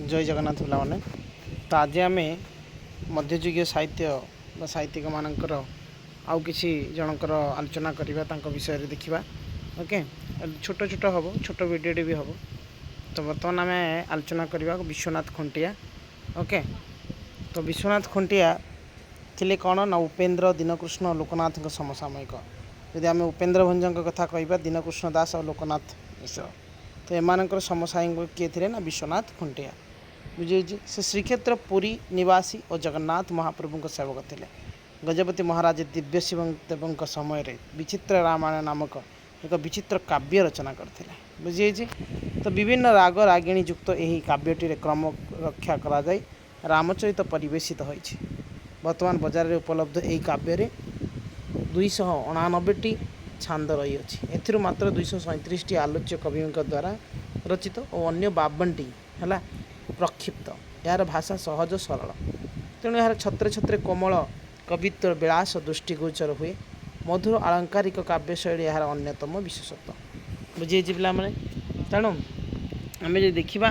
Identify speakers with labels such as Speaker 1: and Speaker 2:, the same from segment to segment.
Speaker 1: जय जगन्नाथ पिलाने। तो आज आम मध्ययुगीय साहित्य साहित्यिक मानकर आउ किसी जनकर आलोचना करवा विषय देखा। ओके, छोट छोट हम छोट भिडियोटे भी हम। तो बर्तमान आम आलोचना करवा विश्वनाथ खुंटिया। ओके, तो विश्वनाथ खुंटिया थिले कौन ना उपेन्द्र दीनकृष्ण लोकनाथ समसामयिक। यदि आम उपेन्द्र भंज कथा कह दीनकृष्ण दास और लोकनाथ मिश्र, तो एमानकर समसामयिक किए थे ना विश्वनाथ खुंटिया। बुझे से श्रीक्षेत्र पुरी निवासी और जगन्नाथ महाप्रभु सेवक थे। गजपति महाराज दिव्य शिव देव समय विचित्र रामायण नामक एक विचित्र काव्य रचना करते। बुझे तो विभिन्न राग रागिणी युक्त यही काव्यटी क्रम रक्षा कर रामचरित परिवेशित होती। वर्तमान बाजार में उपलब्ध यही काव्य 289 छांद रही है। मात्र 237 आलोच्य कवि द्वारा रचित और अन्य 52 है प्रक्षिप्त। यार भाषा सहज सरल, तेणु यार छत्रे छत्रे कोमल कवित्व विलास दृष्टिगोचर हुए। मधुर आलंकारिक काव्यशैली यार अन्यतम विशेषत्व। बुझे पिला मैंने। तेणु आम जो देखा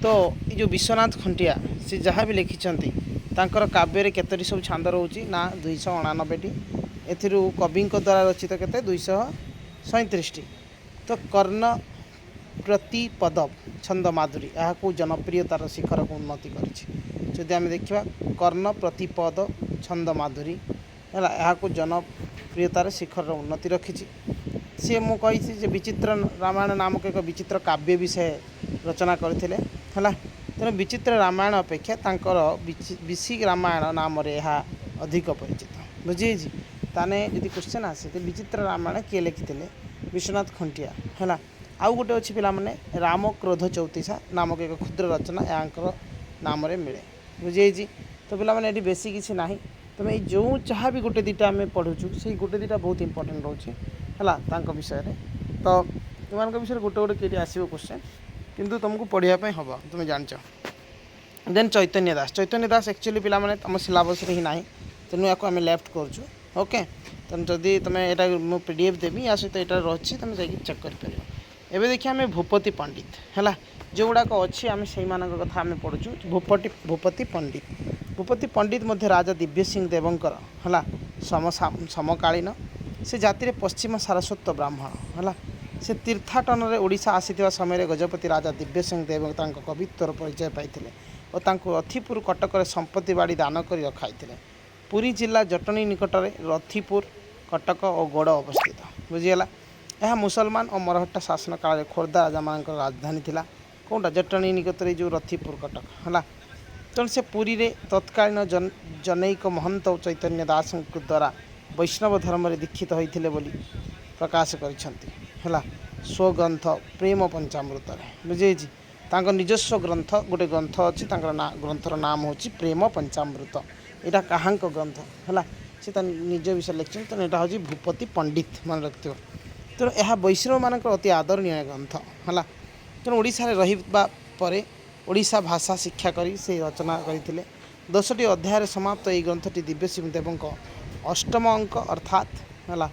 Speaker 1: तो ये जो विश्वनाथ खुंटिया से जहाँ भी लिखिं तांकर काव्य केतोटी सब छांद रोचे ना 289। एथिरू कवि द्वारा रचित केते 237। तो कर्ण प्रतिपद छंद माधुरी यहाँ जनप्रियतार शिखर को उन्नति कर। आम देखा कर्ण प्रतिपद छंद माधुरी है यहाँ जनप्रियतार शिखर उन्नति रखी। सी मुझे विचित्र रामायण नामक एक विचित्र काव्य भी से रचना करते है। तेणु विचित्र रामायण अपेक्षा तांकर विशी रामायण नाम यह अधिक परिचित। बुझे ताने यदि क्वेश्चन आसे तो विचित्र रामायण किए लिखी विश्वनाथ खुंटिया है। आउ गोटे अच्छी पिला माने राम क्रोध चौतीसा नामक एक क्षुद्र रचना यहाँ नाम मिले। बुझे तो पिला माने बेसी किसी ना तुम जो जहाँ भी गोटे दुटा आम पढ़ुचु से गोटे दुटा बहुत इंपोर्टेंट रोचे है विषय में। तो तुम विषय गोटे गोटे कई आसो क्वेश्चन किंतु तुमको पढ़ाई हम तुम जान। देन चैतन्य दास एक्चुअली पिला माने तुम सिलेबस ही ना, तेणु या आम लेफ्ट करुँ। ओके, तेणु जदि तुम यहाँ PDF देवी या सहित यहाँ रही तुम जा चेक कर। एबे देखिए आम भूपति पंडित है जो गुड़ाक अच्छी आम से कथा आम पढ़ुचु। भूपति पंडित मध्य राजा दिव्य सिंह देवंकर है समकालीन। से जाति पश्चिम सारस्वत ब्राह्मण है। से तीर्थाटन में ओडिशा आसीथिबा समय गजपति राजा दिव्य सिंह देव कवित्वर परिचय पाइथिले और रथीपुर कटक संपत्ति बाड़ी दान कर रखाई। पुरी जिला जटनी निकट में रथीपुर कटक और गौड़ अवस्थित। बुझीगला। यह मुसलमान और मरहट्टा शासन काल खोर्धा राजा मान राजधानी थिला कौटा जटनी निकट में जो रथीपुर कटक है। तेणु से पुरी रे तत्कालीन जनैक महंत चैतन्य दास द्वारा वैष्णव धर्म रे दीक्षित होते बोली प्रकाश कर स्वग्रंथ प्रेम पंचामृत। बुझे निजस्व ग्रंथ गोटे ग्रंथ अच्छी ग्रंथर नाम हूँ प्रेम पंचामृत। यहाँ कहाँ ग्रंथ है से निज विषय लिखते। तेणु यहाँ हूँ भूपति पंडित मन रखिथ। तेणु यह वैष्णव मान अति आदरणीय ग्रंथ है। तेणु ओडिशा रहिबा परे ओडिशा भाषा शिक्षा करी से रचना करते। 10टी अध्याय समाप्त यह ग्रंथटी दिव्य सिंह देव अष्टम अंक अर्थात है।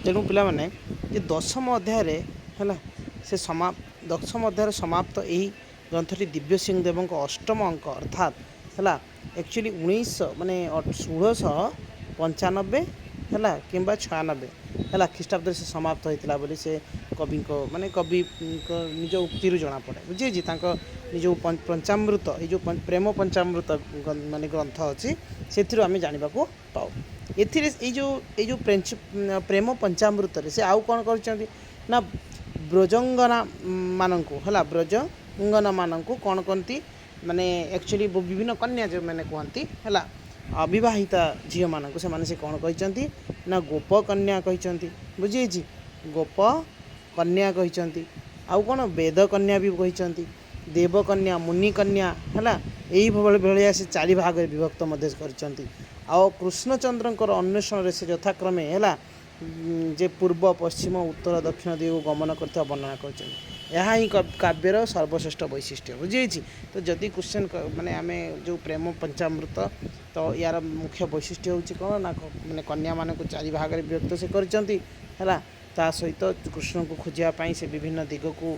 Speaker 1: तेणु पिला माने ये 10म अध्याय है से समाप्त 10म अध्याय समाप्त यही ग्रंथटी दिव्य सिंह देव अष्टम अंक अर्थात है एक्चुअली 1900 माने 1695 है कि 96 है ख्रीष्टाब्द से समाप्त होता बोली से कवि को माने कवि निज उक्ति जना पड़े। बुझे निज पंचामृत ये जो प्रेम पंचामृत माने ग्रंथ अच्छी से आम जाना पाऊ। ये जो प्रेम पंचामृत से आउ कौन कर ना ब्रजंगना मानू है ब्रजंगना मानू कौन कहती माने एक्चुअली विभिन्न कन्या जो मैंने कहती है अविवाहिता झील मानक से कौन कहते ना गोप कन्या कहते। बुझे गोप कन्या कहते आउ कौन वेद कन्या भी कहते देवकन्या मुनि कन्या है यही भाया से 4 भाग विभक्त कर। कृष्णचंद्र अन्वेषण से यथाक्रमे है जे पूर्व पश्चिम उत्तर दक्षिण दिग गमन कर वर्णना कर। ଏହା ହିଁ କାବ୍यर ସର୍ବଶ୍ରେଷ୍ଠ ବୈशिଷ୍ଟ୍ୟ ବୁଝିଯାଇଛି। ତ ଯଦି କ୍ୱେଶ୍ଚନ୍ ମାନେ ଆମେ ଯେଉଁ ପ୍ରେମ ପଞ୍ଚାମୃତ ତ ୟାର ମୁଖ୍ୟ ବୈଶିଷ୍ଟ୍ୟ ହେଉଛି କ'ଣ ନା ମାନେ କନ୍ୟାମାନଙ୍କୁ 4 ଭାଗରେ ବିଭକ୍ତ ସେ କରିଛନ୍ତି ହେଲା। ତା ସହିତ କୃଷ୍ଣଙ୍କୁ ଖୋଜିବା ପାଇଁ ସେ ବିଭିନ୍ନ ଦିଗକୁ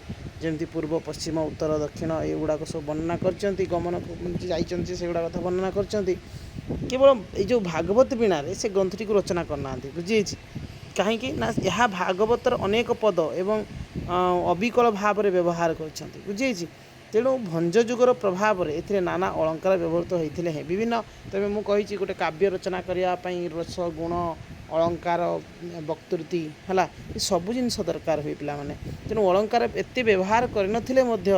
Speaker 1: ଯେମିତି ପୂର୍ବ ପଶ୍ଚିମ ଉତ୍ତର ଦକ୍ଷିଣ ଏଗୁଡ଼ାକ ସବୁ ବର୍ଣ୍ଣନା କରିଛନ୍ତି, ଗମନକୁ ଯାଇଛନ୍ତି ସେଗୁଡ଼ା କଥା ବର୍ଣ୍ଣନା କରିଛନ୍ତି। କେବଳ ଏଇ ଯେଉଁ ଭାଗବତ ବୀଣାରେ ସେ ଗ୍ରନ୍ଥଟିକୁ ରଚନା କରିନାହାନ୍ତି ବୁଝିଯାଇଛି। କାହିଁକି ନା ଏହା ଭାଗବତର ଅନେକ ପଦ ଏବଂ ଅବିକଳ ଭାବରେ ବ୍ୟବହାର କରିଛନ୍ତି ବୁଝିଯାଇଛି। ତେଣୁ ଭଞ୍ଜ ଯୁଗର ପ୍ରଭାବରେ ଏଥିରେ ନାନା ଅଳଙ୍କାର ବ୍ୟବହୃତ ହୋଇଥିଲେ ହେଁ ବିଭିନ୍ନ। ତେବେ ମୁଁ କହିଛି ଗୋଟେ କାବ୍ୟ ରଚନା କରିବା ପାଇଁ ରସ ଗୁଣ ଅଳଙ୍କାର ବକ୍ତୃତି ହେଲା ଏ ସବୁ ଜିନିଷ ଦରକାର ହୁଏ ପିଲାମାନେ। ତେଣୁ ଅଳଙ୍କାର ଏତେ ବ୍ୟବହାର କରିନଥିଲେ ମଧ୍ୟ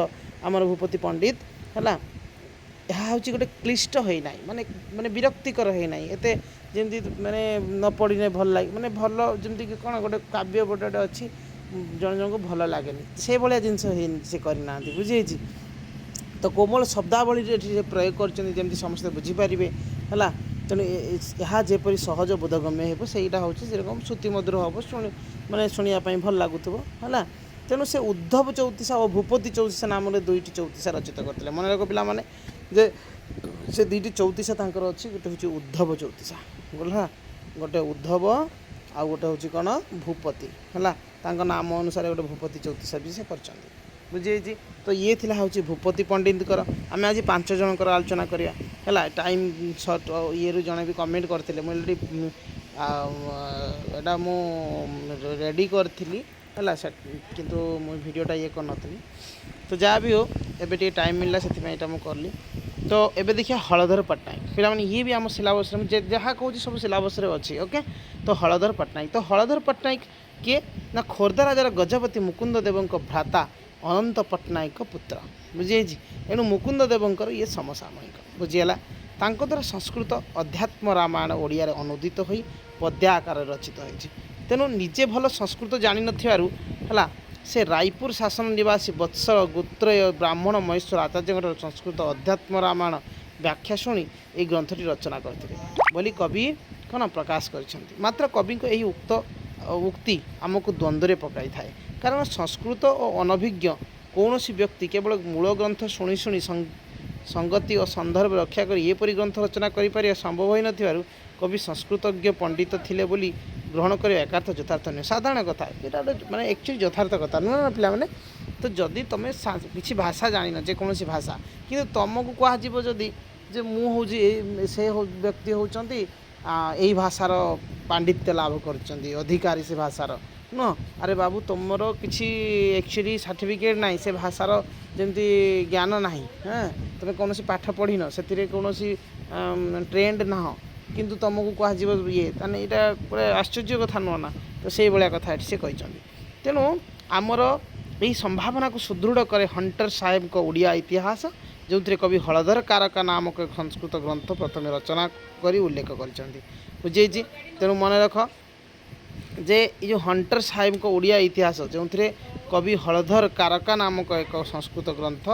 Speaker 1: ଆମର ଭୂପତି ପଣ୍ଡିତ ହେଲା ଏହା ହେଉଛି ଗୋଟେ କ୍ଲିଷ୍ଟ ହୋଇନାହିଁ ମାନେ ବିରକ୍ତିକର ହୋଇନାହିଁ ଏତେ ଯେମିତି ମାନେ ନ ପଢ଼ିଲେ ଭଲ ଲାଗେ ମାନେ ଭଲ ଯେମିତିକି କ'ଣ ଗୋଟେ କାବ୍ୟ ଗୋଟେ ଅଛି ଜଣେ ଜଣଙ୍କୁ ଭଲ ଲାଗେନି ସେଭଳିଆ ଜିନିଷ ହେଇନି ସେ କରିନାହାନ୍ତି ବୁଝିଯାଇଛି। ତ କୋମଳ ଶବ୍ଦାବଳୀରେ ଏଠି ସେ ପ୍ରୟୋଗ କରିଛନ୍ତି ଯେମିତି ସମସ୍ତେ ବୁଝିପାରିବେ ହେଲା। ତେଣୁ ଏହା ଯେପରି ସହଜ ବୋଧଗମ୍ୟ ହେବ ସେଇଟା ହେଉଛି ସେରକମ ଶ୍ରୁତିମଧୁର ହେବ ମାନେ ଶୁଣିବା ପାଇଁ ଭଲ ଲାଗୁଥିବ ହେଲା। ତେଣୁ ସେ ଉଦ୍ଧବ ଚଉତିଶା ଓ ଭୂପତି ଚଉତିଶା ନାମରେ 2ଟି ଚଉତିଶା ରଚିତ କରିଥିଲେ। ମନେ ରଖ ପିଲାମାନେ ଯେ ସେ 2ଟି ଚଉତିଶା ତାଙ୍କର ଅଛି, ଗୋଟେ ହେଉଛି ଉଦ୍ଧବ ଚଉତିଶା ହେଲା, ଗୋଟେ ଉଦ୍ଧବ ଆଉ ଗୋଟେ ହେଉଛି କ'ଣ ଭୂପତି ହେଲା। ତାଙ୍କ ନାମ ଅନୁସାରେ ଗୋଟେ ଭୂପତି ଚଉତିଶା ବି ସେ କରିଛନ୍ତି ବୁଝିଯାଇଛି। ତ ଇଏ ଥିଲା ହେଉଛି ଭୂପତି ପଣ୍ଡିତଙ୍କର। ଆମେ ଆଜି 5 ଜଣଙ୍କର ଆଲୋଚନା କରିବା ହେଲା। ଟାଇମ୍ ସର୍ଟ ଇଏରୁ ଜଣେ ବି କମେଣ୍ଟ କରିଥିଲେ ମୁଁ ଏଇଟା ମୁଁ ରେଡ଼ି କରିଥିଲି ହେଲା କିନ୍ତୁ ମୁଁ ଭିଡ଼ିଓଟା ଇଏ କରିନଥିଲି। ତ ଯାହା ବି ହଉ ଏବେ ଟିକେ ଟାଇମ୍ ମିଳିଲା ସେଥିପାଇଁ ଏଇଟା ମୁଁ କଲି। ତ ଏବେ ଦେଖିବା ହଳଧର ପଟ୍ଟନାୟକ ପିଲାମାନେ ଇଏ ବି ଆମ ସିଲାବସ୍ରେ ମୁଁ ଯାହା କହୁଛି ସବୁ ସିଲାବସ୍ରେ ଅଛି ଓକେ। ତ ହଳଧର ପଟ୍ଟନାୟକ କିଏ ନା ଖୋର୍ଦ୍ଧା ରାଜାର ଗଜପତି ମୁକୁନ୍ଦ ଦେବଙ୍କ ଭ୍ରାତା ଅନନ୍ତ ପଟ୍ଟନାୟକ ପୁତ୍ର ବୁଝିଯାଇଛି। ଏଣୁ ମୁକୁନ୍ଦ ଦେବଙ୍କର ଇଏ ସମସାମୟିକ ବୁଝିଗଲା। ତାଙ୍କ ଦ୍ୱାରା ସଂସ୍କୃତ ଅଧ୍ୟାତ୍ମ ରାମାୟଣ ଓଡ଼ିଆରେ ଅନୁଦିତ ହୋଇ ପଦ୍ୟ ଆକାରରେ ରଚିତ ହୋଇଛି। ତେଣୁ ନିଜେ ଭଲ ସଂସ୍କୃତ ଜାଣିନଥିବାରୁ ହେଲା ସେ ରାୟପୁର ଶାସନ ନିବାସୀ ବତ୍ସଳ ଗୋତ୍ରୟ ବ୍ରାହ୍ମଣ ମହେଶ୍ୱର ଆଚାର୍ଯ୍ୟଙ୍କର ସଂସ୍କୃତ ଅଧ୍ୟାତ୍ମ ରାମାୟଣ ବ୍ୟାଖ୍ୟା ଶୁଣି ଏହି ଗ୍ରନ୍ଥଟି ରଚନା କରିଥିଲେ ବୋଲି କବି କ'ଣ ପ୍ରକାଶ କରିଛନ୍ତି। ମାତ୍ର କବିଙ୍କ ଏହି ଉକ୍ତି ଆମକୁ ଦ୍ୱନ୍ଦ୍ୱରେ ପକାଇଥାଏ, କାରଣ ସଂସ୍କୃତ ଓ ଅନଭିଜ୍ଞ କୌଣସି ବ୍ୟକ୍ତି କେବଳ ମୂଳ ଗ୍ରନ୍ଥ ଶୁଣି ଶୁଣି ସଙ୍ଗତି ଓ ସନ୍ଦର୍ଭ ରକ୍ଷା କରି ଏପରି ଗ୍ରନ୍ଥ ରଚନା କରିପାରିବା ସମ୍ଭବ ହୋଇନଥିବାରୁ କବି ସଂସ୍କୃତଜ୍ଞ ପଣ୍ଡିତ ଥିଲେ ବୋଲି ଗ୍ରହଣ କରିବା ଏକାର୍ଥ ଯଥାର୍ଥ ନୁହେଁ। ସାଧାରଣ କଥା ଏଇଟା ଗୋଟେ ମାନେ ଆକ୍ଚୁଆଲି ଯଥାର୍ଥ କଥା ନୁହେଁ ନା ପିଲାମାନେ। ତ ଯଦି ତୁମେ କିଛି ଭାଷା ଜାଣିନ ଯେକୌଣସି ଭାଷା କିନ୍ତୁ ତୁମକୁ କୁହାଯିବ ଯଦି ଯେ ମୁଁ ହେଉଛି ସେ ବ୍ୟକ୍ତି ହେଉଛନ୍ତି ଏଇ ଭାଷାର ପାଣ୍ଡିତ୍ୟ ଲାଭ କରିଛନ୍ତି ଅଧିକାରୀ ସେ ଭାଷାର ନୁହଁ। ଆରେ ବାବୁ ତୁମର କିଛି ଆକ୍ଚୁଆଲି ସାର୍ଟିଫିକେଟ୍ ନାହିଁ ସେ ଭାଷାର ଯେମିତି ଜ୍ଞାନ ନାହିଁ ହଁ ତୁମେ କୌଣସି ପାଠ ପଢ଼ିନ ସେଥିରେ କୌଣସି ଟ୍ରେଣ୍ଡ ନାହଁ କିନ୍ତୁ ତୁମକୁ କୁହାଯିବ ଇଏ ତାହେଲେ ଏଇଟା ପୁରା ଆଶ୍ଚର୍ଯ୍ୟ କଥା ନୁହଁ ନା। ତ ସେଇଭଳିଆ କଥା ଏଠି ସେ କହିଛନ୍ତି। ତେଣୁ ଆମର ଏହି ସମ୍ଭାବନାକୁ ସୁଦୃଢ଼ କରେ ହଣ୍ଟର ସାହେବଙ୍କ ଓଡ଼ିଆ ଇତିହାସ, ଯେଉଁଥିରେ କବି ହଳଧର କାରକା ନାମକ ସଂସ୍କୃତ ଗ୍ରନ୍ଥ ପ୍ରଥମେ ରଚନା କରି ଉଲ୍ଲେଖ କରିଛନ୍ତି ବୁଝିଯାଇଛି। ତେଣୁ ମନେ ରଖ ଯେ ଏଇ ଯେଉଁ ହଣ୍ଟର ସାହେବଙ୍କ ଓଡ଼ିଆ ଇତିହାସ ଯେଉଁଥିରେ କବି ହଳଧର କାରକା ନାମକ ଏକ ସଂସ୍କୃତ ଗ୍ରନ୍ଥ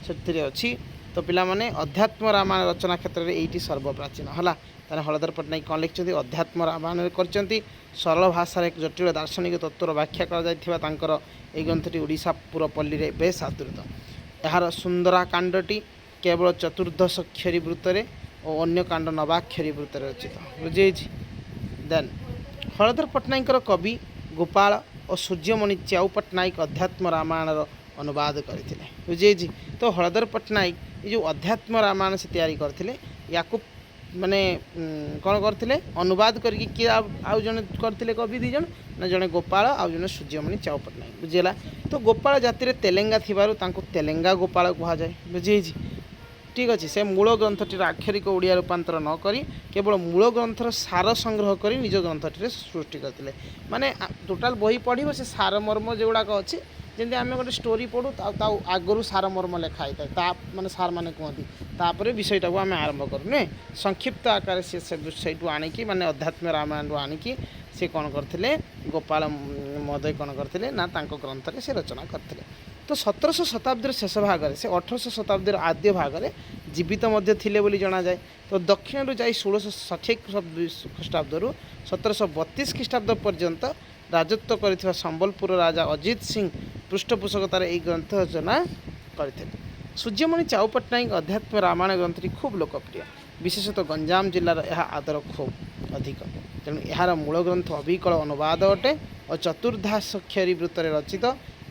Speaker 1: ସେଥିରେ ଅଛି। ତ ପିଲାମାନେ ଅଧ୍ୟାତ୍ମ ରାମାୟଣ ରଚନା କ୍ଷେତ୍ରରେ ଏଇଟି ସର୍ବପ୍ରାଚୀନ ହେଲା। ତାହେଲେ ହଳଧର ପଟ୍ଟନାୟକ କ'ଣ ଲେଖିଛନ୍ତି ଅଧ୍ୟାତ୍ମ ରାମାୟଣରେ କରିଛନ୍ତି। ସରଳ ଭାଷାରେ ଏକ ଜଟିଳ ଦାର୍ଶନିକ ତତ୍ତ୍ୱର ବ୍ୟାଖ୍ୟା କରାଯାଇଥିବା ତାଙ୍କର ଏହି ଗ୍ରନ୍ଥଟି ଓଡ଼ିଶା ପୁରପଲ୍ଲୀରେ ବେଶ ଆଦୃତ। ଏହାର ସୁନ୍ଦରା କାଣ୍ଡଟି କେବଳ ଚତୁର୍ଦ୍ଦଶାକ୍ଷରୀ ବୃତ୍ତରେ ଓ ଅନ୍ୟ କାଣ୍ଡ ନବାକ୍ଷରୀ ବୃତ୍ତରେ ରଚିତ ବୁଝିଯାଇଛି। ଦେନ୍ ହଳଧର ପଟ୍ଟନାୟକଙ୍କର କବି ଗୋପାଳ ଓ ସୂର୍ଯ୍ୟମଣି ଚ୍ୟାଉ ପଟ୍ଟନାୟକ ଅଧ୍ୟାତ୍ମ ରାମାୟଣର ଅନୁବାଦ କରିଥିଲେ ବୁଝିଯାଇଛି। ତ ହଳଧର ପଟ୍ଟନାୟକ ଏ ଯେଉଁ ଅଧ୍ୟାତ୍ମ ରାମାୟଣ ସେ ତିଆରି କରିଥିଲେ ୟାକୁ ମାନେ କ'ଣ କରିଥିଲେ ଅନୁବାଦ କରିକି କିଏ ଆଉ ଜଣେ କରିଥିଲେ କବି 2 ଜଣ ନା ଜଣେ ଗୋପାଳ ଆଉ ଜଣେ ସୂର୍ଯ୍ୟମଣି ଚ୍ୟାଉ ପଟ୍ଟନାୟକ ବୁଝିଗଲା। ତ ଗୋପାଳ ଜାତିରେ ତେଲେଙ୍ଗା ଥିବାରୁ ତାଙ୍କୁ ତେଲେଙ୍ଗା ଗୋପାଳ କୁହାଯାଏ ବୁଝିଯାଇଛି। ଠିକ୍ ଅଛି। ସେ ମୂଳ ଗ୍ରନ୍ଥଟିର ଆକ୍ଷରିକ ଓଡ଼ିଆ ରୂପାନ୍ତର ନ କରି କେବଳ ମୂଳ ଗ୍ରନ୍ଥର ସାର ସଂଗ୍ରହ କରି ନିଜ ଗ୍ରନ୍ଥଟିରେ ସୃଷ୍ଟି କରିଥିଲେ। ମାନେ ଟୋଟାଲ୍ ବହି ପଢ଼ିବ ସେ ସାରମର୍ମ ଯେଉଁଗୁଡ଼ାକ ଅଛି ଯେମିତି ଆମେ ଗୋଟେ ଷ୍ଟୋରି ପଢ଼ୁ ତା ଆଗରୁ ସାରମର୍ମ ଲେଖା ହେଇଥାଏ ତା ମାନେ ସାର୍ମାନେ କୁହନ୍ତି ତାପରେ ବିଷୟଟାକୁ ଆମେ ଆରମ୍ଭ କରୁ ନୁହେଁ। ସଂକ୍ଷିପ୍ତ ଆକାରରେ ସେ ସେଇଠୁ ଆଣିକି ମାନେ ଅଧ୍ୟାତ୍ମ ରାମାୟଣରୁ ଆଣିକି ସେ କ'ଣ କରିଥିଲେ ଗୋପାଳ ମହୋଦୟ କ'ଣ କରିଥିଲେ ନା ତାଙ୍କ ଗ୍ରନ୍ଥରେ ସେ ରଚନା କରିଥିଲେ। ତ 1700 ଶତାବ୍ଦୀର ଶେଷ ଭାଗରେ ସେ 1800 ଶତାବ୍ଦୀର ଆଦ୍ୟ ଭାଗରେ ଜୀବିତ ମଧ୍ୟ ଥିଲେ ବୋଲି ଜଣାଯାଏ। ତ ଦକ୍ଷିଣରୁ ଯାଇ 1660 ଖ୍ରୀଷ୍ଟାବ୍ଦରୁ 1732 ଖ୍ରୀଷ୍ଟାବ୍ଦ ପର୍ଯ୍ୟନ୍ତ ରାଜତ୍ୱ କରିଥିବା ସମ୍ବଲପୁର ରାଜା ଅଜିତ ସିଂ ପୃଷ୍ଠପୋଷକତାରେ ଏହି ଗ୍ରନ୍ଥ ରଚନା କରିଥିଲେ। ସୂର୍ଯ୍ୟମଣି ଚାଉ ପଟ୍ଟନାୟକ ଅଧ୍ୟାତ୍ମ ରାମାୟଣ ଗ୍ରନ୍ଥଟି ଖୁବ୍ ଲୋକପ୍ରିୟ। ବିଶେଷତଃ ଗଞ୍ଜାମ ଜିଲ୍ଲାର ଏହା ଆଦର ଖୁବ୍ ଅଧିକ। ତେଣୁ ଏହାର ମୂଳ ଗ୍ରନ୍ଥ ଅବିକଳ ଅନୁବାଦ ଅଟେ ଓ ଚତୁର୍ଦ୍ଧାକ୍ଷରୀ ବୃତ୍ତରେ ରଚିତ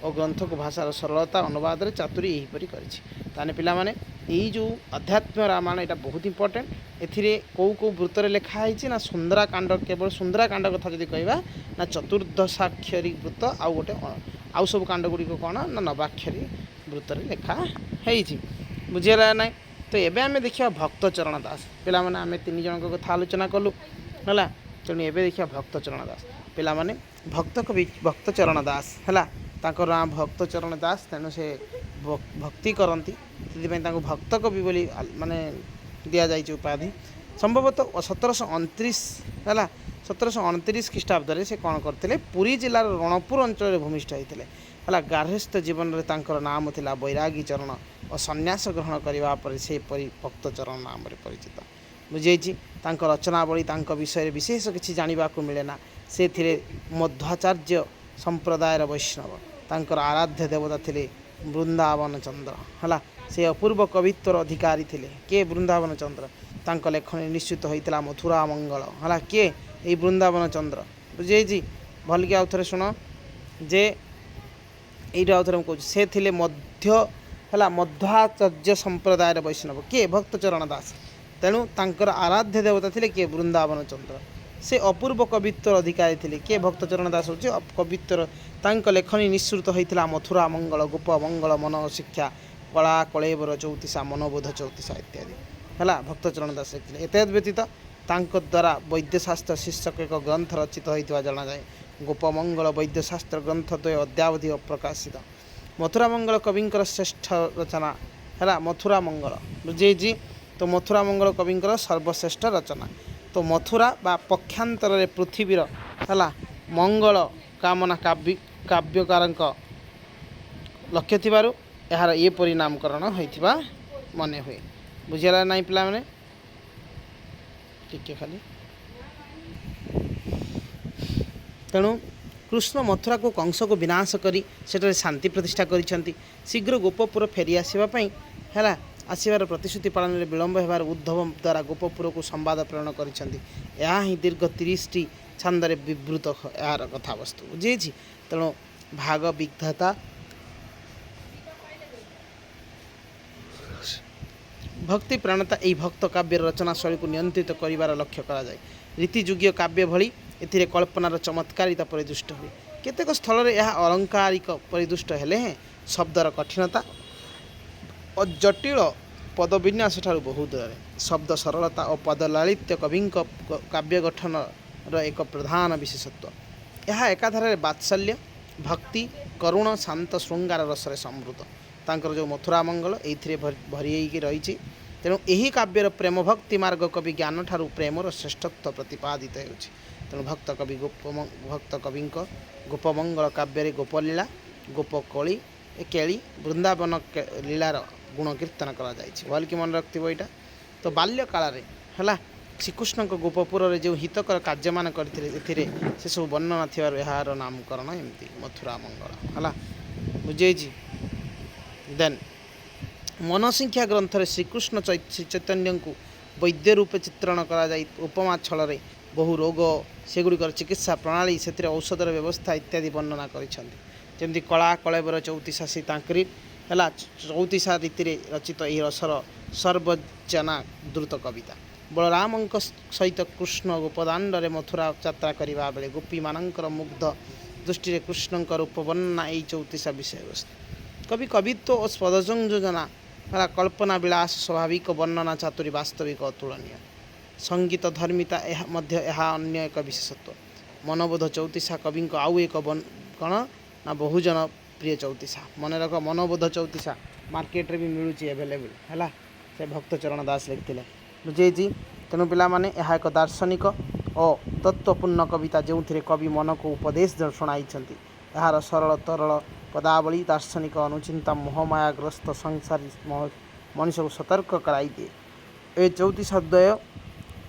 Speaker 1: ଓ ଗ୍ରନ୍ଥକୁ ଭାଷାର ସରଳତା ଅନୁବାଦରେ ଚାତୁରୀ ଏହିପରି କରିଛି। ତାହେଲେ ପିଲାମାନେ ଏଇ ଯେଉଁ ଅଧ୍ୟାତ୍ମ ରାମାୟଣ ଏଇଟା ବହୁତ ଇମ୍ପୋର୍ଟାଣ୍ଟ। ଏଥିରେ କେଉଁ ବୃତ୍ତରେ ଲେଖା ହେଇଛି ନା ସୁନ୍ଦରାକାଣ୍ଡ, କେବଳ ସୁନ୍ଦରାକାଣ୍ଡ କଥା ଯଦି କହିବା ନା ଚତୁର୍ଦ୍ଦଶାକ୍ଷରୀ ବୃତ୍ତ, ଆଉ ଗୋଟେ ଆଉ ସବୁ କାଣ୍ଡ ଗୁଡ଼ିକ କ'ଣ ନା ନବାକ୍ଷରୀ ବୃତ୍ତରେ ଲେଖା ହେଇଛି। ବୁଝିଗଲା ନାହିଁ? ତ ଏବେ ଆମେ ଦେଖିବା ଭକ୍ତଚରଣ ଦାସ। ପିଲାମାନେ ଆମେ 3 ଜଣଙ୍କ କଥା ଆଲୋଚନା କଲୁ ହେଲା। ତେଣୁ ଏବେ ଦେଖିବା ଭକ୍ତଚରଣ ଦାସ। ପିଲାମାନେ ଭକ୍ତକବି ଭକ୍ତଚରଣ ଦାସ ହେଲା, ତାଙ୍କର ନାଁ ଭକ୍ତଚରଣ ଦାସ। ତେଣୁ ସେ ଭକ୍ତି କରନ୍ତି, ସେଥିପାଇଁ ତାଙ୍କୁ ଭକ୍ତକବି ବୋଲି ମାନେ ଦିଆଯାଇଛି ଉପାଧି। ସମ୍ଭବତଃ 1729 ହେଲା, 1729 ଖ୍ରୀଷ୍ଟାବ୍ଦରେ ସେ କ'ଣ କରିଥିଲେ, ପୁରୀ ଜିଲ୍ଲାର ରଣପୁର ଅଞ୍ଚଳରେ ଭୂମିଷ୍ଠ ହୋଇଥିଲେ ହେଲା। ଗାର୍ହସ୍ଥ୍ୟ ଜୀବନରେ ତାଙ୍କର ନାମ ଥିଲା ବୈରାଗୀ ଚରଣ ଓ ସନ୍ନ୍ୟାସ ଗ୍ରହଣ କରିବା ପରେ ସେପରି ଭକ୍ତଚରଣ ନାମରେ ପରିଚିତ। ବୁଝିଯାଇଛି? ତାଙ୍କ ରଚନାବଳୀ ତାଙ୍କ ବିଷୟରେ ବିଶେଷ କିଛି ଜାଣିବାକୁ ମିଳେ ନା। ସେଥିରେ ମଧ୍ୱାଚାର୍ଯ୍ୟ ସମ୍ପ୍ରଦାୟର ବୈଷ୍ଣବ। ତାଙ୍କର ଆରାଧ୍ୟ ଦେବତା ଥିଲେ ବୃନ୍ଦାବନ ଚନ୍ଦ୍ର ହେଲା। ସେ ଅପୂର୍ବ କବିତ୍ୱର ଅଧିକାରୀ ଥିଲେ। କିଏ? ବୃନ୍ଦାବନ ଚନ୍ଦ୍ର। ତାଙ୍କ ଲେଖନୀ ନିଶ୍ଚିତ ହୋଇଥିଲା ମଥୁରା ମଙ୍ଗଳ ହେଲା। କିଏ? ଏଇ ବୃନ୍ଦାବନ ଚନ୍ଦ୍ର। ବୁଝିଯାଇଛି? ଭଲକି ଆଉ ଥରେ ଶୁଣ ଯେ ଏଇଟା ଆଉ ଥରେ ମୁଁ କହୁଛି, ସେ ଥିଲେ ମଧ୍ୱାଚାର୍ଯ୍ୟ ସମ୍ପ୍ରଦାୟର ବୈଷ୍ଣବ। କିଏ? ଭକ୍ତଚରଣ ଦାସ। ତେଣୁ ତାଙ୍କର ଆରାଧ୍ୟ ଦେବତା ଥିଲେ କିଏ? ବୃନ୍ଦାବନ ଚନ୍ଦ୍ର। ସେ ଅପୂର୍ବ କବିତ୍ୱର ଅଧିକାରୀ ଥିଲେ। କିଏ? ଭକ୍ତଚରଣ ଦାସ ହେଉଛି କବିତ୍ୱର। ତାଙ୍କ ଲେଖନୀ ନିଃସୃତ ହୋଇଥିଲା ମଥୁରା ମଙ୍ଗଳ, ଗୋପ ମଙ୍ଗଳ, ମନୋଶିକ୍ଷା, କଳା କଳେବର ଚଉତିଶା, ମନୋବୋଧ ଚଉତିଶା ଇତ୍ୟାଦି ହେଲା। ଭକ୍ତଚରଣ ଦାସ ଲେଖିଥିଲେ। ଏତଦ୍ ବ୍ୟତୀତ ତାଙ୍କ ଦ୍ୱାରା ବୈଦ୍ୟଶାସ୍ତ୍ର ଶୀର୍ଷକ ଏକ ଗ୍ରନ୍ଥ ରଚିତ ହୋଇଥିବା ଜଣାଯାଏ। ଗୋପମଙ୍ଗଳ ବୈଦ୍ୟଶାସ୍ତ୍ର ଗ୍ରନ୍ଥ ଦ୍ୱୟ ଅଦ୍ୟାବଧି ଅପ୍ରକାଶିତ। ମଥୁରା ମଙ୍ଗଳ କବିଙ୍କର ଶ୍ରେଷ୍ଠ ରଚନା ହେଲା। ମଥୁରା ମଙ୍ଗଳ ବୁଝିଯାଇଛି? ତ ମଥୁରା ମଙ୍ଗଳ କବିଙ୍କର ସର୍ବଶ୍ରେଷ୍ଠ ରଚନା। ତ ମଥୁରା ବା ପକ୍ଷାନ୍ତରରେ ପୃଥିବୀର ହେଲା ମଙ୍ଗଳ କାମନା କାବ୍ୟକାରଙ୍କ ଲକ୍ଷ୍ୟ ଥିବାରୁ ଏହାର ଏପରି ନାମକରଣ ହୋଇଥିବା ମନେ ହୁଏ। ବୁଝିଗଲା ନାହିଁ ପିଲାମାନେ? ଟିକେ ଖାଲି ତେଣୁ କୃଷ୍ଣ ମଥୁରାକୁ କଂସକୁ ବିନାଶ କରି ସେଠାରେ ଶାନ୍ତି ପ୍ରତିଷ୍ଠା କରିଛନ୍ତି। ଶୀଘ୍ର ଗୋପପୁର ଫେରି ଆସିବା ପାଇଁ ହେଲା ଆସିବାର ପ୍ରତିଶ୍ରୁତି ପାଳନରେ ବିଳମ୍ବ ହେବାରୁ ଉଦ୍ଧବ ଦ୍ୱାରା ଗୋପପୁରକୁ ସମ୍ବାଦ ପ୍ରେରଣ କରିଛନ୍ତି। ଏହା ହିଁ ଦୀର୍ଘ 30ଟି ଛାନ୍ଦରେ ବିବୃତ ଏହାର କଥାବସ୍ତୁ। ବୁଝିଯାଇଛି? ତେଣୁ ଭାଗ ବିଗ୍ଧତା ଭକ୍ତି ପ୍ରାଣତା ଏହି ଭକ୍ତ କାବ୍ୟର ରଚନା ଶୈଳୀକୁ ନିୟନ୍ତ୍ରିତ କରିବାର ଲକ୍ଷ୍ୟ କରାଯାଏ। ରୀତିଯୁଗୀୟ କାବ୍ୟ ଭଳି ଏଥିରେ କଳ୍ପନାର ଚମତ୍କାରିତା ପରିଦୃଷ୍ଟ ହୁଏ। କେତେକ ସ୍ଥଳରେ ଏହା ଅଳଙ୍କାରିକ ପରିଦୃଷ୍ଟ ହେଲେ ହେଁ ଶବ୍ଦର କଠିନତା ଓ ଜଟିଳ ପଦବିନ୍ୟାସ ଠାରୁ ବହୁ ଦୂରରେ। ଶବ୍ଦ ସରଳତା ଓ ପଦଲାଳିତ୍ୟ କବିଙ୍କ କାବ୍ୟ ଗଠନର ଏକ ପ୍ରଧାନ ବିଶେଷତ୍ୱ। ଏହା ଏକାଧାରରେ ବାତ୍ସଲ୍ୟ, ଭକ୍ତି, କରୁଣ, ଶାନ୍ତ, ଶୃଙ୍ଗାର ରସରେ ସମୃଦ୍ଧ। ତାଙ୍କର ଯେଉଁ ମଥୁରା ମଙ୍ଗଳ ଏଇଥିରେ ଭରି ହେଇକି ରହିଛି। ତେଣୁ ଏହି କାବ୍ୟର ପ୍ରେମ ଭକ୍ତି ମାର୍ଗ କବି ଜ୍ଞାନ ଠାରୁ ପ୍ରେମର ଶ୍ରେଷ୍ଠତ୍ୱ ପ୍ରତିପାଦିତ ହେଉଛି। ତେଣୁ ଭକ୍ତ କବିଙ୍କ ଗୋପମଙ୍ଗଳ କାବ୍ୟରେ ଗୋପଲୀଳା, ଗୋପକଳି କେଳି, ବୃନ୍ଦାବନ ଲୀଳାର ଗୁଣ କୀର୍ତ୍ତନ କରାଯାଇଛି। ଭଲକି ମନେ ରଖିଥିବ ଏଇଟା। ତ ବାଲ୍ୟକାଳରେ ହେଲା ଶ୍ରୀକୃଷ୍ଣଙ୍କ ଗୋପପୁରରେ ଯେଉଁ ହିତକର କାର୍ଯ୍ୟମାନ କରିଥିଲେ ଏଥିରେ ସେସବୁ ବର୍ଣ୍ଣନା ଥିବାରୁ ଏହାର ନାମକରଣ ଏମିତି ମଥୁରା ମଙ୍ଗଳ ହେଲା। ବୁଝିଯାଇଛି? ଦେନ୍ ମନୋଶିକ୍ଷା ଗ୍ରନ୍ଥରେ ଶ୍ରୀକୃଷ୍ଣ ଶ୍ରୀ ଚୈତନ୍ୟଙ୍କୁ ବୈଦ୍ୟ ରୂପେ ଚିତ୍ରଣ କରାଯାଇ ଉପମା ଛଳରେ ବହୁ ରୋଗ, ସେଗୁଡ଼ିକର ଚିକିତ୍ସା ପ୍ରଣାଳୀ, ସେଥିରେ ଔଷଧର ବ୍ୟବସ୍ଥା ଇତ୍ୟାଦି ବର୍ଣ୍ଣନା କରିଛନ୍ତି। ଯେମିତି କଳା କଳେବର ଚଉତିଶା ସେ ତାଙ୍କରି ହେଲା ଚଉତିଶା ରୀତିରେ ରଚିତ ଏହି ରସର ସର୍ବଜନା ଦ୍ରୁତ କବିତା। ବଳରାମଙ୍କ ସହିତ କୃଷ୍ଣ ଗୋପଦାଣ୍ଡରେ ମଥୁରା ଯାତ୍ରା କରିବା ବେଳେ ଗୋପୀମାନଙ୍କର ମୁଗ୍ଧ ଦୃଷ୍ଟିରେ କୃଷ୍ଣଙ୍କ ରୂପ ବର୍ଣ୍ଣନା ଏହି ଚଉତିଶା ବିଷୟବସ୍ତୁ। କବି କବିତ୍ୱ ଓ ପଦସଂଯୋଜନା ହେଲା କଳ୍ପନା ବିଳାସ, ସ୍ୱାଭାବିକ ବର୍ଣ୍ଣନା ଚାତୁରୀ ବାସ୍ତବିକ ଅତୁଳନୀୟ। ସଙ୍ଗୀତ ଧର୍ମିତା ଏହା ଅନ୍ୟ ଏକ ବିଶେଷତ୍ୱ। ମନୋବୋଧ ଚଉତିଶା କବିଙ୍କ ଆଉ ଏକ କ'ଣ ନା ବହୁଜନ ପ୍ରିୟ ଚଉତିଶା। ମନେ ରଖ, ମନୋବୋଧ ଚଉତିଶା ମାର୍କେଟରେ ବି ମିଳୁଛି ଆଭେଲେବୁଲ୍ ହେଲା। ସେ ଭକ୍ତଚରଣ ଦାସ ଲେଖିଥିଲେ। ବୁଝେଇଛି? ତେଣୁ ପିଲାମାନେ ଏହା ଏକ ଦାର୍ଶନିକ ଓ ତତ୍ତ୍ୱପୂର୍ଣ୍ଣ କବିତା ଯେଉଁଥିରେ କବି ମନକୁ ଉପଦେଶ ଶୁଣାଇଛନ୍ତି। ଏହାର ସରଳ ତରଳ ପଦାବଳୀ ଦାର୍ଶନିକ ଅନୁଚିନ୍ତା ମୋହମାୟାଗ୍ରସ୍ତ ସଂସାରୀ ମଣିଷକୁ ସତର୍କ କରାଇଦିଏ। ଏ ଚଉତିଶା ଦ୍ୱୟ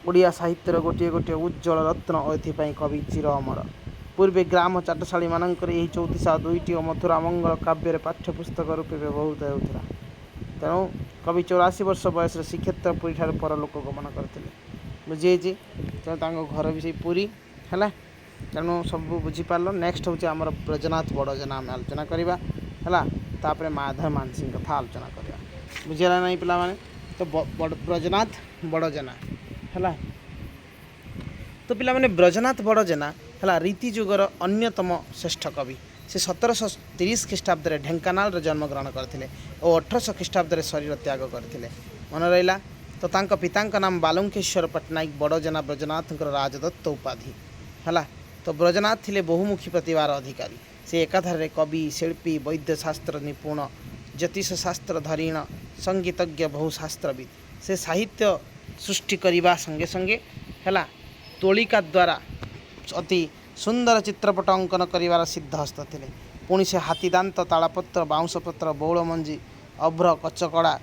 Speaker 1: ଓଡ଼ିଆ ସାହିତ୍ୟର ଗୋଟିଏ ଗୋଟିଏ ଉଜ୍ଜ୍ୱଳ ରତ୍ନ ଓ ଏଥିପାଇଁ କବି ଚିର ଅମର। पूर्वे ग्राम चाटशाली मानकर यही 3402 मथुरा मंगल काव्य पाठ्यपुस्तक रूपे व्यवहृत होता। तेणु कवि 84 वर्ष बयस श्रीक्षेत्र पुरी ठार परलोक गमन करते बुझे तेणु घर भी से पुरी है। तेणु सब बुझीपार। नेक्स्ट हूँ आम ब्रजनाथ बड़जेना आम आलोचना करवा है। माधव मानसी कथा आलोचना करवा बुझेगा नहीं पिला माने। तो ब्रजनाथ बड़जेना है। तो पिला माने ब्रजनाथ बड़जेना है रीति जुगर अन्यतम श्रेष्ठ कवि। से 1730 ख्रीष्टाब्द ढेंकानाल जन्मग्रहण करते और 1800 ख्रीष्टाब्द शरीर त्याग करते मन रहा। तो तांका पितांका नाम बालंकेश्वर पट्टनायक बड़जेना ब्रजनाथ राजदत्त उपाधि है। तो ब्रजनाथ थिले बहुमुखी प्रतिभार अधिकारी। से एकाधारे कवि शिल्पी वैद्यशास्त्र निपुण ज्योतिष शास्त्र धरीण संगीतज्ञ बहुशास्त्रविद। से साहित्य सृष्टि करने संगे संगे है तोलिका द्वारा अति सुंदर चित्रपट अंकन कर सिद्ध हस्त थे। पुणी से हाथीदांत तालपत्र बाउंशपत्र बौल मंजी अभ्र कचकड़ा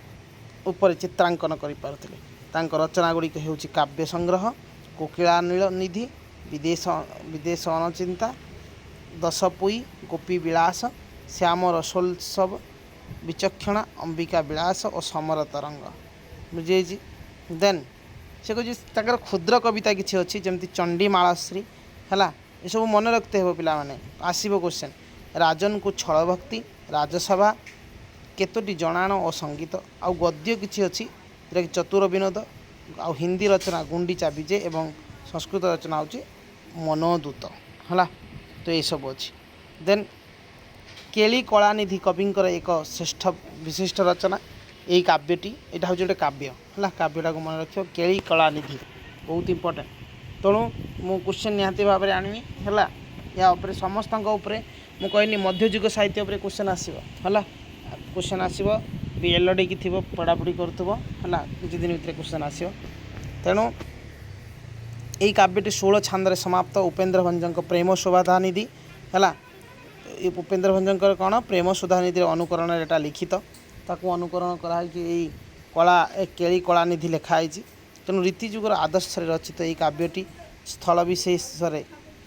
Speaker 1: उपर चित्रांकन कर रचना गुड़िक हो काव्य संग्रह कोकिला नील निधि विदेश अनचिंता दशपुई गोपी विलास श्याम रसोत्सव विचक्षणा अंबिका विलास और समर तरंग बुझे। देन से कह क्षुद्र कविता किसी अच्छी जमती चंडी मालाश्री है। ये सब मन रखते हो पिला माने। आसीबो क्वेश्चन राजन को छल भक्ति राजसभा केतोटी जनाण और संगीत आउ गद्य किसी अच्छी जोटा कि चतुर विनोद आ हिंदी रचना गुंडीचा विजय एवं संस्कृत रचना होची मनोदूत है। तो ये सब अच्छी। देन केली कलानिधि कविंकर एक श्रेष्ठ विशिष्ट रचना यही काव्यटी यहाँ हूँ गोटे काव्य है। काव्यटा को मन रख केली कलानिधि बहुत इंपोर्टेंट। तेणु मु क्वेश्चन निहाती भाव में आनमी है। या समस्त मुझे कहनी मध्ययुग साहित्य पर क्वेश्चन आसो है। क्वेश्चन आसो भी एलडी की थी पढ़ापढ़ी करूँ है किसी दिन भर क्वेश्चन आसो। तेणु यही काव्यटी 16 छांदे समाप्त उपेन्द्र भंजक प्रेम शोभानिधि है। उपेन्द्र भंजक कौन प्रेम शोधानिधि अनुकरण एटा लिखित ताकू अनुकरण कराई कला केली कलानिधि लिखाई। तेणु रीतिजुगर आदर्श रचित यही काव्यटी स्थल विशेष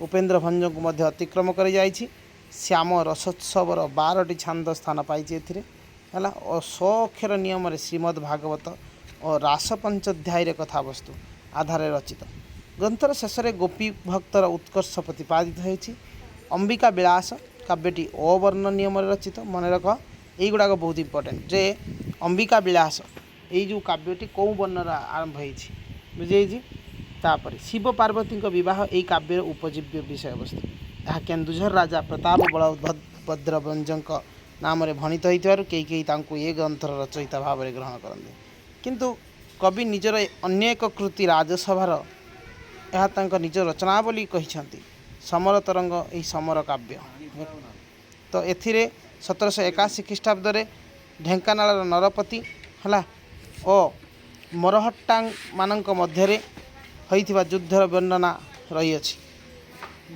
Speaker 1: उपेन्द्र भंजक मध्य अतिक्रम कर जाइछि। श्याम रसोत्सवर 12टी छांद स्थान पाई है और 100 अक्षर नियम श्रीमद् भागवत और रास पंचाध्याय कथावस्तु आधार रचित। ग्रंथर शेष गोपी भक्तर उत्कर्ष प्रतिपादित होती। अंबिका विलास काव्यटी अवर्ण नियम रचित मन रख यहीगुड़ाक बहुत इंपोर्टेंट जे अंबिका विलास यही जो काव्यटी कौ वर्णर आरंभ होती बुझे। तापर शिव पार्वती विवाह यही काव्यर उपजीव्य विषय वस्तु। यह केन्दुझर राजा प्रताप बलभद्रभंजक नाम भणित होइथिबारु कई ये ग्रंथर रचयिता भाव में ग्रहण करते। किंतु कवि निजर अन्य एक कृति राजसभार यह निज रचना बोली कहिछंती समर तरंग यही समर काव्य। तो एथिरे 1781 ख्रीष्टाब्द ढेंकानाल नरपति है और मरहट्टा मानक मध्य होइथिबा युद्धर वर्णना रही।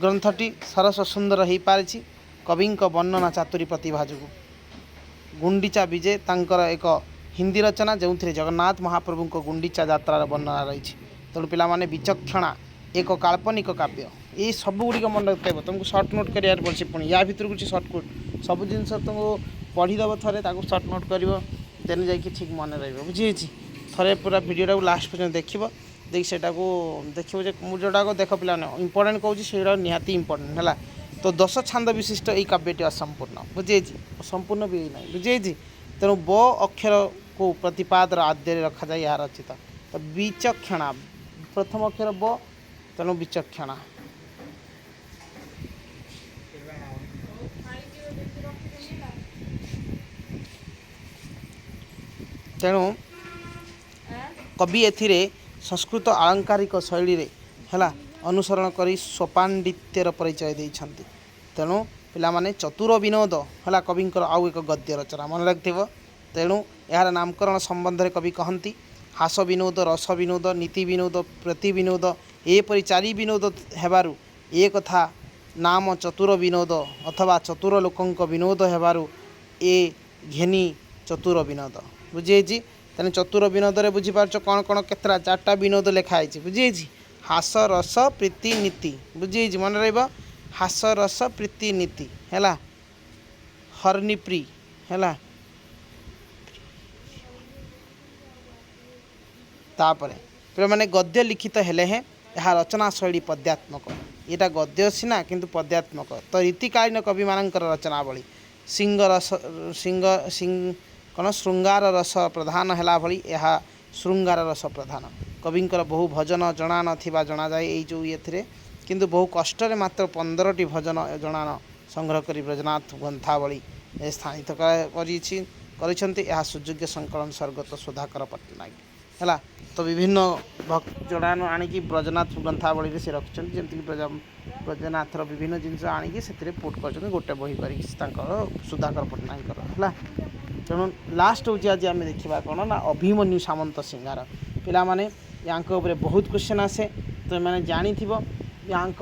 Speaker 1: ग्रंथटी सरस सुंदर हो पारि कवि वर्णना चातुरी प्रतिभा जो गुंडीचा विजय तांकर एक हिंदी रचना जो जगन्नाथ महाप्रभु को गुंडीचा यात्रार वर्णना रही। तेणु पिला माने विचक्षणा एक काल्पनिक काव्य ये सब गुड़िक मन रखते तुमको सर्ट नोट करार पड़े। पुणी या भर कुछ सर्टकट सब जिन तुमको पढ़ीदेव थे सर्ट नोट कर देन जा ठीक मन रही बुझे। थे पूरा भिडियोटा को लास्ट पर्यटन देख सेटा को देखिए जोटा देख पिला इंपोर्टेंट कौन से निहाती इंपोर्टेंट है। तो 10 छांद विशिष्ट यही काव्यटी असंपूर्ण बुझे संपूर्ण भी ना बुझे। तेणु ब अक्षर को प्रतिपादर आद्य रखा जाए यहाँ रचित। तो विचक्षणा प्रथम अक्षर ब तेणु विचक्षणा। तेणु कवि एथिरे संस्कृत आलंकारिक शैली रे है अनुसरण कर स्वपांडित्यर परिचय देइछन्ति। तेणु पिला माने चतुर विनोद है कविंकर आउ एक गद्य रचना मन रखिथिबो। तेणु यार नामकरण संबंध में कवि कहती हास विनोद रस विनोद नीति विनोद प्रति विनोद एपरी 4 विनोद हेबारु ए कथा नाम चतुर विनोद अथवा चतुर लोकंक विनोद हेबारु ए घेनी चतुर विनोद बुझे। तेणु चतुर विनोद रे बुझीपार कौन कौन केतरा 4टा विनोद लिखाई बुझे। हास रस प्रीति नीति बुझे मन रहा। हास रस प्रीति नीति है हरनिप्री है तापर पे मैंने गद्य लिखित हेले हैं यह रचना शैली पद्यात्मक यहाँ गद्य सीना किंतु पद्यात्मक तो रीतिकालीन कवि मान रचनावली सिंह रस सिंह कौन श्रृंगार रस प्रधान है भली यह श्रृंगार रस प्रधान कविंकर बहु भजन जना ना जना जाए ये जो ये किंतु बहु कष्ट मात्र 15टी भजन जनान संग्रह कर ब्रजनाथ ग्रंथावली स्थानित कर सुयोग्य संकलन स्वर्गत सुधाकर पट्टनायक है तो विभिन्न भक्त जड़ान आणिकी ब्रजनाथ ग्रंथावली से रखिंट जमीक ब्रजनाथर विभिन्न जिनस आणिकी से पुट कर गोटे बही कर सुधाकर पट्टनायक है तेणु लास्ट हूँ आज आम देखा कौन ना अभिमन्यु सामंत सिंगार पिला माने यांक उपरे बहुत क्वेश्चन आसे तो मैंने जानी यांक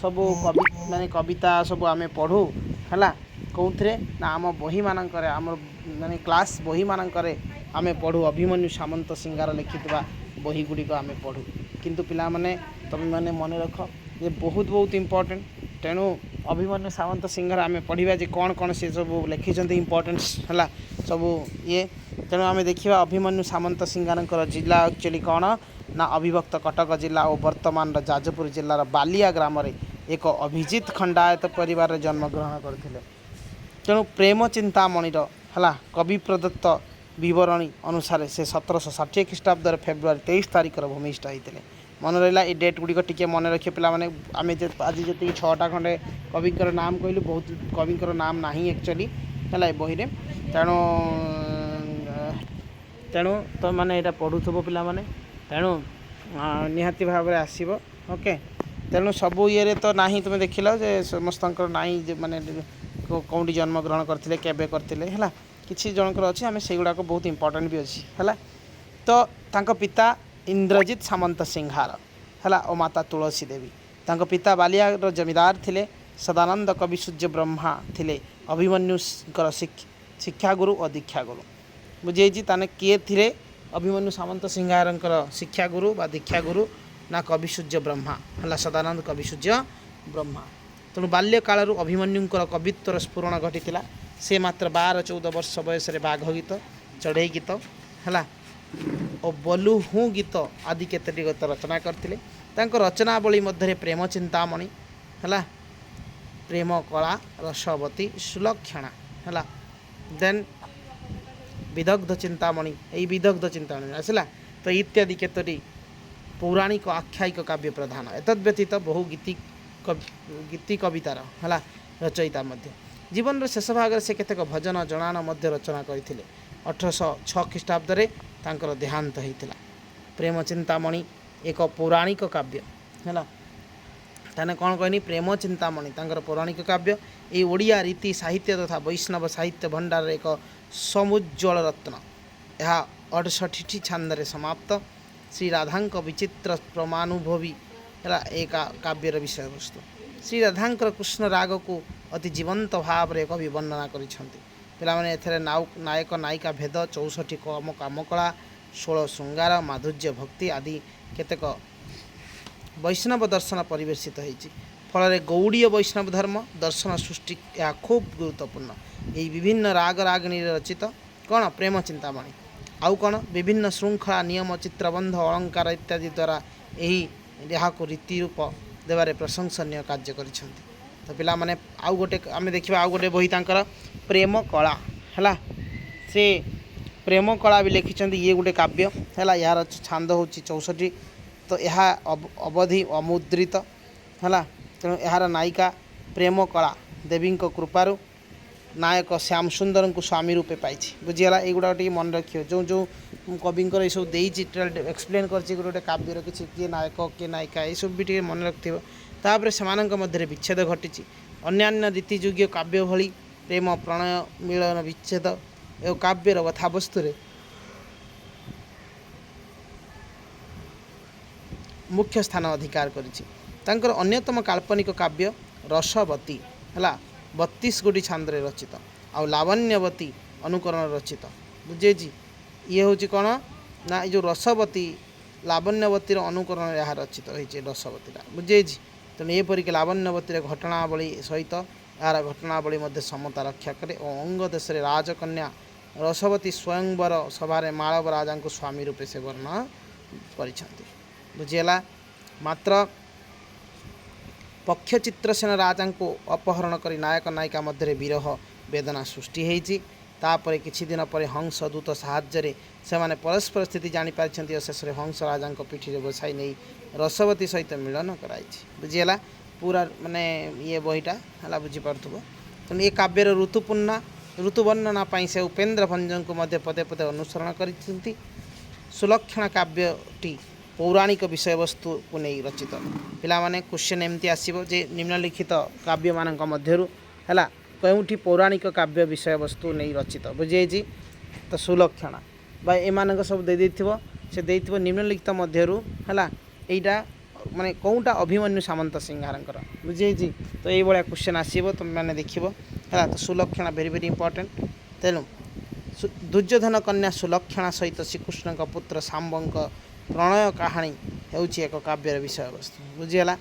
Speaker 1: सब कवि माने कविता सब आम पढ़ू है कौन ना आम बही मानक आम माने क्लास बही मानक आम पढ़ू अभिमन्यु सामंत सिंगार लिखि बही गुड़िक आम पढ़ू किंतु पिला माने तुम मैंने मन रख ये बहुत बहुत इम्पोर्टेंट तेणु अभिमन्यु सामंत सिंगार आम पढ़ा जे कौन कौन से सब लिखिं इम्पोर्टेन्स है सब ये तेणु आम देखा अभिमन्यु सामंत सिंगार जिला एक्चुअली कौन ना अविभक्त कटक जिला और वर्तमान जाजपुर जिलार बालिया ग्राम एक अभिजित खंडायत परिवार जन्म ग्रहण करते तेणु प्रेम चिंतामणिर है कवि प्रदत्त बरणी अनुसार से 1760 ख्रीष्टाब्द फेब्रुआरी 23 तारिख भूमिष्ठ होते मन रहा ये डेट गुड़िक टी मन रखिए पे आम आज जी 6टा खंडे कविंर नाम कहलु बहुत कविंर नाम ना एक्चुअली है बही में तेणु तेणु तो मैंने यहाँ पढ़ुव पे तेणु निहाती भाव में आसब ओके तेणु सबू ये तो ना तुम देख जे समस्त ना माने कौटी जन्म ग्रहण करते केबे करते है किसी जनकर अच्छी आम से गुड़ाक बहुत इंपोर्टेंट भी अच्छी है तो तांको पिता इंद्रजित सामंत सिंहार है और माता तुलसी देवी तांको पिता बालिया जमीदार थिले सदानंद कवि सूर्य ब्रह्मा थिले अभिमन्युकर शिक्षा गुरु और दीक्षा गुरु बुझे ताने किए थे अभिमन्यु सामंत सिंहार शिक्षा गुरु बा दीक्षा गुरु ना कवि सूर्य ब्रह्मा है सदानंद कवि सूर्य ब्रह्मा तेणु बाल्यकाल अभिमन्युकर कवित्वर स्फुरण घटी से मात्र 12-14 वर्ष बयस बाघ गीत चढ़ई गीत है और बोलू हूँ गीत आदि केतोटी गीत रचना करते रचनावली मध्य प्रेम चिंतामणि है प्रेम कला रसवती सुलक्षणा है देन विदग्ध चिंतामणि यही विदग्ध चिंतामणि आसला तो इत्यादि केतोटी पौराणिक आख्यायिक काव्य प्रधान एतद व्यतीत बहु गीति कवितार है रचयिता मध्य जीवन शेष भाग से केतेक भजन जनान मध्य रचना करते 1806 ख्रीष्टाब्द तांकर देहांत होता प्रेम चिंतामणि एक पौराणिक काव्य है ताने कौन कहनी प्रेम चिंतामणि तांकर पौराणिक काव्य ये ओडिया रीति साहित्य तथा वैष्णव साहित्य भंडार एक समुज्ज्वल रत्न यह 68 छांदे समाप्त श्री राधांक विचित्र प्रमानुभवी है एक काव्यर विषय वस्तु श्री राधांकर कृष्ण राग को अति जीवंत भाव में कवि वर्णना कर नायक नायिका भेद 64 कामकला 16 श्रृंगार माधुर्य भक्ति आदि केतेक वैष्णव दर्शन परिवेशित होती फल गौड़ीय वैष्णव धर्म दर्शन सृष्टि यह खूब गुरुत्वपूर्ण यही विभिन्न राग रागिणी रचित कौन प्रेम चिंतामणि आउ कौन विभिन्न श्रृंखला नियम चित्रबंध अलंकार इत्यादि द्वारा यही रीति रूप देवारे प्रशंसनीय कार्य करिसेंति तो पिला माने आउ गोटे आम देखा आउ गोटे बही तांकर प्रेम कला है से प्रेम कला भी लिखिं ये गोटे काव्य है यार छांद हूँ 64 तो यह अवधि अमुद्रित है तेणु यार नायिका प्रेम कला देवी कृपारू नायक श्याम सुंदर को स्वामी रूपे पाई बुझीगला युवा टे मन रखिए जो जो कविंर ये सब एक्सप्लेन कर गोटे काव्यर किसी किए नायक किए नायिका ये सब भी टे मन रखिए तापर से विच्छेद घटी अन्यान्य रीतियोग्य काव्य भली प्रेम प्रणय मिलन विच्छेद एवं काव्यर कथावस्तु मुख्य स्थान अधिकार कर अन्यतम काल्पनिक काव्य रसवती है 32 गोटी छांदे रचित आउ लावण्यवती अनुकरण रचित बुझे ये हूँ कौन ना जो रसवती लावण्यवतीर अनुकरण यहाँ रचित होती रसवतीटा बुझे तेणु एपरिक लावण्यवती घटनावली सहित यार घटनावली मध्य समता रक्षा करे और अंग देश राजकन्या रसवती स्वयंवर सभारे मालव राजा को स्वामी रूपे से वर्णन कर बुझीगला। मात्र पक्ष चित्रसेन राजा को अपहरण कर नायक नायिका मध्य विरह वेदना सृष्टि होती। तापर किछि दिन पर हंस दूत साहाय्य से माने परस्पर स्थिति जानीपार शेष में हंस राजा पीठी बसाई नहीं रसवती सहित मिलन कराई बुझीगला। पूरा माने ये बहीटा है बुझीपार। तेणु ये काव्यर ऋतुवर्णना से उपेन्द्र भंजन को मध्य पदे पदे अनुसरण करती। सुलक्षण काव्यटी पौराणिक विषय वस्तु को नहीं रचित। पिलामाने क्वेश्चन एमती आसीबो जे निम्नलिखित काव्य मानक मध्यरु हैला कौटी पौराणिक काव्य विषय वस्तु नहीं रचित बुझे। तो सुलक्षण भाई एमानक सब दे देथिबो से देथिबो निम्नलिखित मध्यरु हैला एटा माने कौटा अभिमन्यु सामंत सिंहारंकर बुझे। तो ये भाया क्वेश्चन आसीबो तुम मैंने देखिबो हैला। तो सुलक्षण वेरी वेरी इंपोर्टेंट। तेणु दुर्योधन कन्या सुलक्षणा सहित श्रीकृष्ण पुत्र सांबंक प्रणय कहानी होउछि एक काव्यर विषय वस्तु बुझीगला।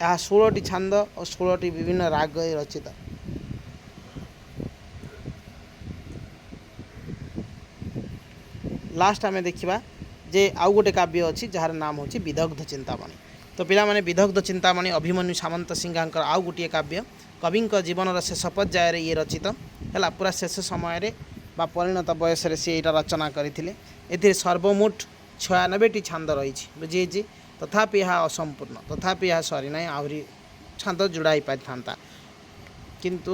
Speaker 1: यह 16टी छांद और 16टी विभिन्न राग रचित। लास्ट आम देखा जे आउ गोटे काव्य अच्छी जार नाम हूँ विदग्ध चिंतामणि। तो पिला माने विदग्ध चिंतामणि अभिमन्यु सामंत सिंहांकर आउ गोटे काव्य कवि जीवन शेष पर्यायर ये रचित है। पूरा शेष समय बा परिणत बयस सी रचना करते। ए सर्वमोट 96टी छांद रही बुझे। तथापि यह असंपूर्ण तथापि यह सरी ना आहरी छांद जोड़ाई पारि था किंतु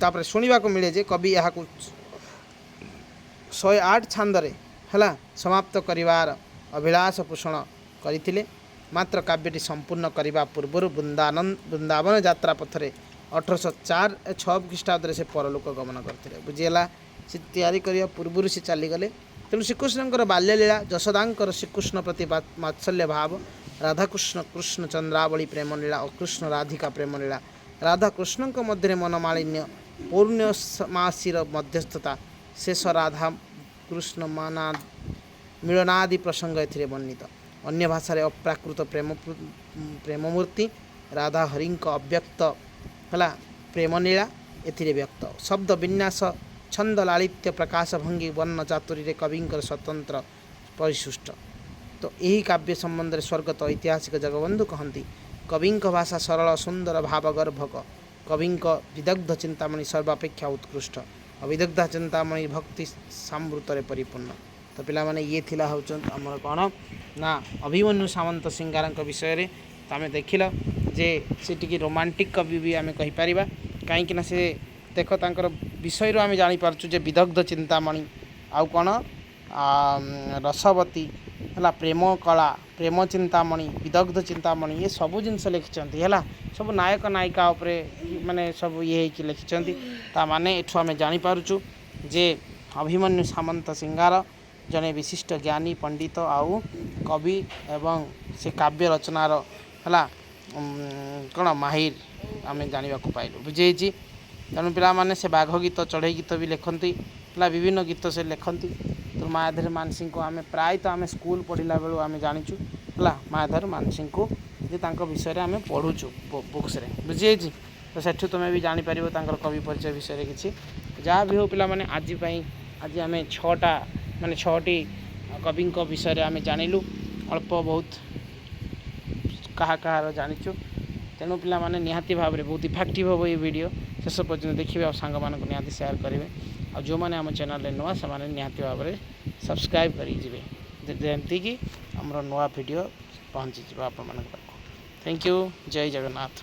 Speaker 1: तापर शुणा को मिले जे कवि यहाँ 108 छांदरे है समाप्त करिवार अभिलाष पोषण करते। मात्र काव्यटी संपूर्ण करने पूर्व वृंदावन यात्रा पथरे 1804-6 ख्रीष्टाब्द से परलोक गमन करते बुझीगला। से तैयारी करने पूर्व से चलीगले। तेणु श्रीकृष्ण बाल्यलीला जशोदांकर श्रीकृष्ण प्रति वात्सल्य भाव राधाकृष्ण कृष्ण चंद्रावली प्रेमलीला और कृष्ण राधिका प्रेमलीला राधाकृष्ण मध्य मनमालिन्य पौर्णमासीर मध्यस्थता शेष राधा कृष्ण माना मिलनादि प्रसंग ए वर्णित। अन्य भाषा अप्राकृत प्रेममूर्ति राधा हरि अव्यक्त है प्रेमलीला ए व्यक्त शब्द विन्यास छंद लालित्य प्रकाश भंगी वर्ण चातुरी कवि स्वतंत्र परिसुष्ट। तो यही काव्य संबंध में स्वर्गत ऐतिहासिक जगबंधु कहती कवि भाषा सरल सुंदर भावगर्भक कवि विदग्ध चिंतामणि सर्वापेक्षा उत्कृष्ट अविदग्ध चिंतामणि भक्ति सामृत परिपूर्ण। तो पिला माने ये थिला होमर कौन ना अभिमन्यु सामंत सिंगार विषय तो आम देखिल जे से टी रोमांटिक कवि भी आम कहीपर कहीं से देख तर विषय आम जापारचु जे विदग्ध चिंतामणि आउ कौन रसवती है प्रेम कला प्रेम चिंतामणि विदग्ध चिंतामणि ये सब जिनस लिखिं है सब नायक नायिका उपरे माने सब ये लिखिं ताने एठू आम जापारचु जे अभिमन्यु सामंत सिंगार जने विशिष्ट ज्ञानी पंडित आउ कवि एवं से काव्य रचनार है कौन माहिर आम जाना पाइलु बुझे। तेणु पिला माने से बाघ गीत चढ़ई गीत भी लिखती विभिन्न गीत से लिखती। तो मायाधर मानसिंह को आम प्राय तो आम स्कूल पढ़ला बेलू आम जाचु है मायाधर मानसिंह को जे विषय आम पढ़ुचु बुक्स बुझे। तो सेठू तुम्हें भी जापर कवि परिचय विषय किसी जहाँ भी हो पिला माने आज आम 6टा माने 6टी कवि विषय आम जानिलु अल्प बहुत कहा जाचु। तेणु पिला माने निहाती भाव में बहुत इफेक्टिव हम ये वीडियो शेष पर्यटन देखिए और सांग मानक निहाती शेयर करेंगे और जो मैंने आम चैनल नुआ से निहाती भाव में सब्सक्राइब करेंगे जमती कि आमर नुआ वीडियो पहुँची आप। Thank you. जय जगन्नाथ।